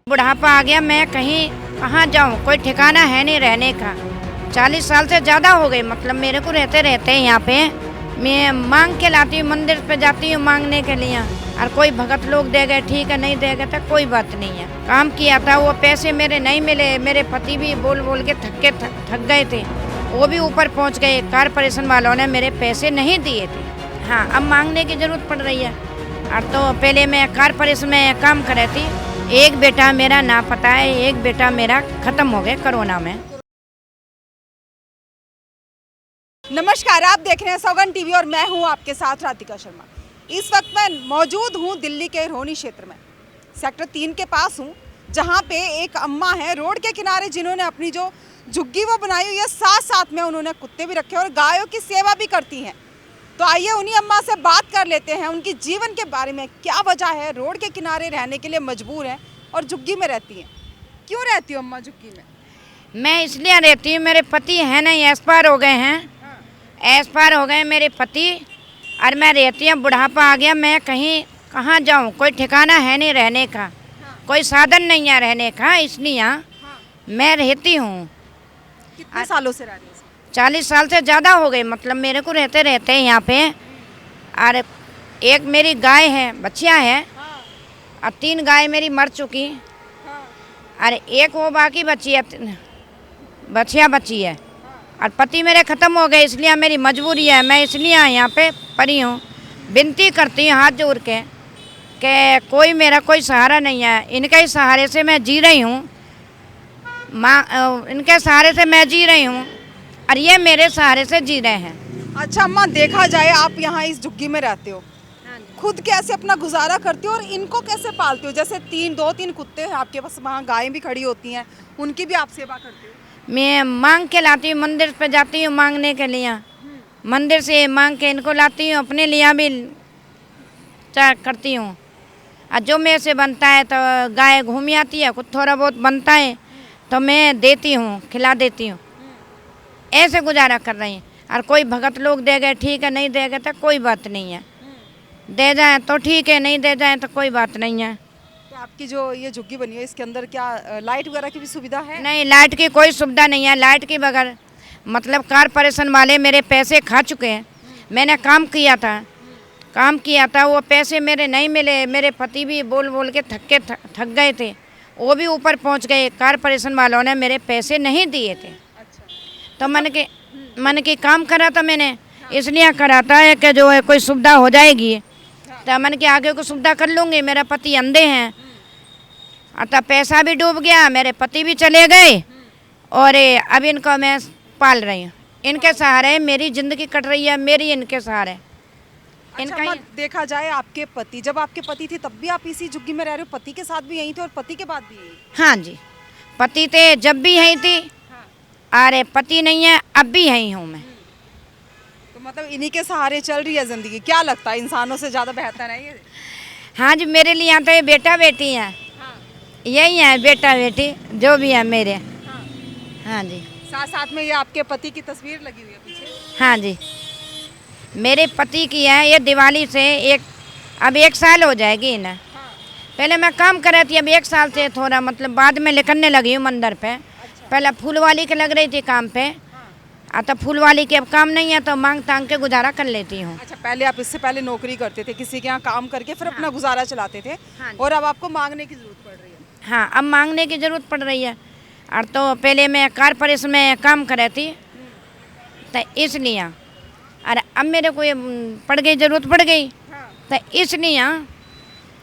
बुढ़ापा आ गया, मैं कहीं कहाँ जाऊँ, कोई ठिकाना है नहीं रहने का। 40 साल से ज़्यादा हो गए, मतलब मेरे को रहते रहते यहाँ पे। मैं मांग के लाती हूँ, मंदिर पे जाती हूँ मांगने के लिए, और कोई भगत लोग दे गए ठीक है, नहीं दे गए तो कोई बात नहीं है। काम किया था, वो पैसे मेरे नहीं मिले, मेरे पति भी बोल बोल के थक गए थे, वो भी ऊपर पहुँच गए। कारपोरेशन वालों ने मेरे पैसे नहीं दिए थे। हाँ, अब मांगने की ज़रूरत पड़ रही है। और तो पहले मैं कारपोरेशन में काम कर रही थी। एक बेटा मेरा ना पता है, एक बेटा मेरा खत्म हो गया कोरोना में। नमस्कार, आप देख रहे हैं सौगन टीवी और मैं हूं आपके साथ राधिका शर्मा। इस वक्त मैं मौजूद हूं दिल्ली के रोहिणी क्षेत्र में, सेक्टर 3 के पास हूं, जहां पे एक अम्मा है रोड के किनारे, जिन्होंने अपनी जो झुग्गी वो बनाई हुई है, साथ साथ में उन्होंने कुत्ते भी रखे और गायों की सेवा भी करती हैं। तो आइए उन्हीं अम्मा से बात कर लेते हैं, उनकी जीवन के बारे में, क्या वजह है रोड के किनारे रहने के लिए मजबूर है और झुग्गी में रहती हैं। क्यों रहती हो अम्मा झुग्गी में? मैं इसलिए रहती हूँ, मेरे पति है नहीं, एक्सपायर हो गए हैं। एक्सपायर हो गए मेरे पति, और मैं रहती हूँ। बुढ़ापा आ गया, मैं कहीं कहाँ जाऊँ, कोई ठिकाना है नहीं रहने का, कोई साधन नहीं है रहने का, इसलिए मैं रहती हूँ। कितने सालों से रह रही है? 40 साल से ज़्यादा हो गए, मतलब मेरे को रहते रहते यहाँ पे। और एक मेरी गाय है, बच्चियाँ हैं, और 3 गाय मेरी मर चुकी, और एक वो बाकी बची है, बच्चियाँ बची है। और पति मेरे ख़त्म हो गए, इसलिए मेरी मजबूरी है, मैं इसलिए यहाँ पे पड़ी हूँ। विनती करती हूँ हाथ जोड़ के कि कोई मेरा कोई सहारा नहीं है, इनके ही सहारे से मैं जी रही हूँ। इनके सहारे से मैं जी रही हूँ, और ये मेरे सहारे से जी रहे हैं। अच्छा अम्मा, देखा जाए आप यहाँ इस झुग्गी में रहते हो, खुद कैसे अपना गुजारा करते हो और इनको कैसे पालते हो? जैसे 2-3 कुत्ते हैं आपके पास, वहाँ गायें भी खड़ी होती हैं, उनकी भी आप सेवा करते हो? मैं मांग के लाती हूँ, मंदिर पे जाती हूँ मांगने के लिए, मंदिर से मांग के इनको लाती हूँ, अपने लिए भी करती हूँ। और जो मेरे से बनता है तो गाय घूम आती है, कुछ थोड़ा बहुत बनता है तो मैं देती हूँ, खिला देती हूँ। ऐसे गुजारा कर रही हैं। और कोई भगत लोग दे गए ठीक है, नहीं दे गए तो कोई बात नहीं है। दे जाए तो ठीक है, नहीं दे जाए तो कोई बात नहीं है। तो आपकी जो ये झुग्गी बनी है, इसके अंदर क्या लाइट वगैरह की भी सुविधा है? नहीं, लाइट की कोई सुविधा नहीं है। लाइट के बगैर, मतलब कारपोरेशन वाले मेरे पैसे खा चुके हैं। मैंने काम किया था, वो पैसे मेरे नहीं मिले। मेरे पति भी बोल बोल के थक गए थे, वो भी ऊपर पहुंच गए। कारपोरेशन वालों ने मेरे पैसे नहीं दिए थे। तो मन के काम करा था मैंने, इसलिए करा था कि जो है कोई सुविधा हो जाएगी तो मन के आगे को सुविधा कर लूँगी। मेरा पति अंधे हैं, अतः पैसा भी डूब गया, मेरे पति भी चले गए, और अब इनको मैं पाल रही हूँ। इनके सहारे मेरी ज़िंदगी कट रही है, मेरी इनके सहारे। अच्छा, देखा जाए आपके पति, जब आपके पति थे तब भी आप इसी झुग्गी में रह रहे हो? पति के साथ भी यहीं थे और पति के बाद भी यहीं? हाँ जी, पति थे जब भी यहीं थी, अरे पति नहीं है अब भी यहीं हूँ मैं। तो मतलब इन्हीं के सहारे चल रही है ज़िंदगी। क्या लगता है, इंसानों से ज़्यादा बेहतर है ये? हाँ जी, मेरे लिए यहाँ तो ये बेटा बेटी हैं, यही है बेटा बेटी जो भी है मेरे। हाँ जी, साथ साथ में ये आपके पति की तस्वीर लगी हुई है पीछे। हाँ जी, मेरे पति की है। ये दिवाली से अब 1 साल हो जाएगी ना। पहले मैं काम कर रही थी, अब 1 साल से थोड़ा मतलब बाद में लिखने लगी हूँ मंदिर पे। पहले फूल वाली के लग रही थी काम पे, तो फूल वाली के अब काम नहीं है तो मांग तांग के गुजारा कर लेती हूँ। अच्छा, पहले आप इससे पहले नौकरी करते थे, किसी के यहाँ काम करके फिर अपना गुजारा चलाते थे, और अब आपको मांगने की जरूरत पड़ रही है? हाँ, अब मांगने की ज़रूरत पड़ रही है। और तो पहले मैं कारपोरेशन में काम कर रही थी, तो इसलिए, और अब मेरे को ये पड़ गई, ज़रूरत पड़ गई, तो इसलिए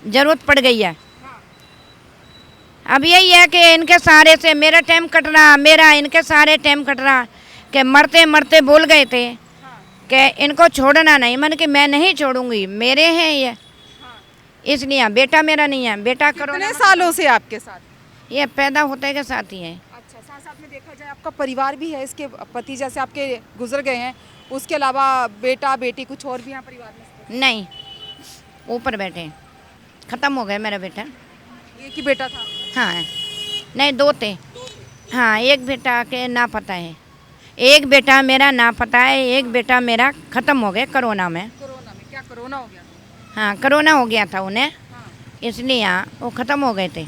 ज़रूरत पड़ गई है। अब यही है कि इनके सहारे से मेरा टाइम कट रहा, मेरा इनके सहारे टाइम कट रहा। कि मरते मरते बोल गए थे कि इनको छोड़ना नहीं, मन कि मैं नहीं छोड़ूंगी, मेरे हैं ये, इसलिए। बेटा मेरा नहीं है, बेटा करो। कितने सालों से आपके साथ? ये पैदा होते के साथ ही है। अच्छा, साथ साथ में देखा जाए आपका परिवार भी है, इसके पति जैसे आपके गुजर गए हैं, उसके अलावा बेटा बेटी कुछ और भी यहाँ परिवार में? नहीं, ऊपर बैठे, ख़त्म हो गए मेरा बेटा। एक ही बेटा था? हाँ, नहीं 2 थे। हाँ, एक बेटा के ना पता है, एक बेटा मेरा ना पता है, एक बेटा मेरा ख़त्म हो गया कोरोना में। कोरोना में? क्या कोरोना हो गया? हाँ, कोरोना हो गया था उन्हें, इसलिए वो ख़त्म हो गए थे।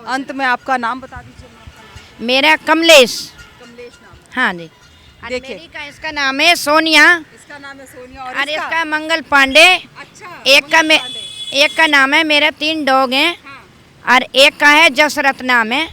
अंत में आपका नाम बता दीजिए। मेरा कमलेश। कमलेश नाम है। हाँ जी। और देखिए। मेरी का इसका नाम है सोनिया इसका नाम है सोनिया और और इसका मंगल पांडे। अच्छा एक का नाम है, मेरा 3 डॉग हैं हाँ, और एक का है जसरत नाम है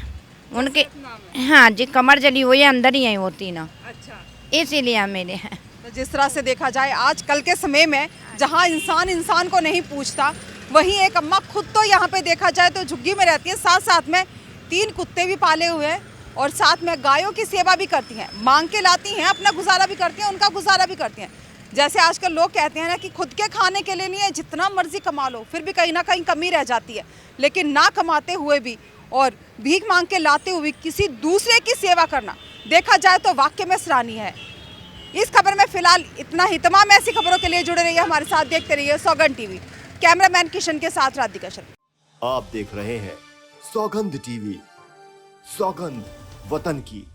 उनके। नाम है। हाँ जी, कमर जली हुई है, अंदर ही है वो तीनों, अच्छा, इसीलिए मेरे हैं। तो जिस तरह से देखा जाए आज कल के समय में जहाँ इंसान इंसान को नहीं पूछता, वहीं एक अम्मा खुद तो यहाँ पे देखा जाए तो झुग्गी में रहती है, साथ साथ में 3 कुत्ते भी पाले हुए हैं और साथ में गायों की सेवा भी करती हैं, मांग के लाती हैं, अपना गुजारा भी करती हैं, उनका गुजारा भी करती हैं। जैसे आजकल लोग कहते हैं ना कि खुद के खाने के लिए नहीं है, जितना मर्जी कमा लो फिर भी कहीं ना कहीं कमी रह जाती है, लेकिन ना कमाते हुए भी और भीख मांग के लाते हुए किसी दूसरे की सेवा करना देखा जाए तो वाकई में सराहनीय है। इस खबर में फिलहाल इतना ही। तमाम ऐसी खबरों के लिए जुड़े रहिए हमारे साथ, देखते रहिए सौगंध टीवी। कैमरामैन किशन के साथ राधिका शर्मा। आप देख रहे हैं सौगंध टीवी, सौगंध वतन की।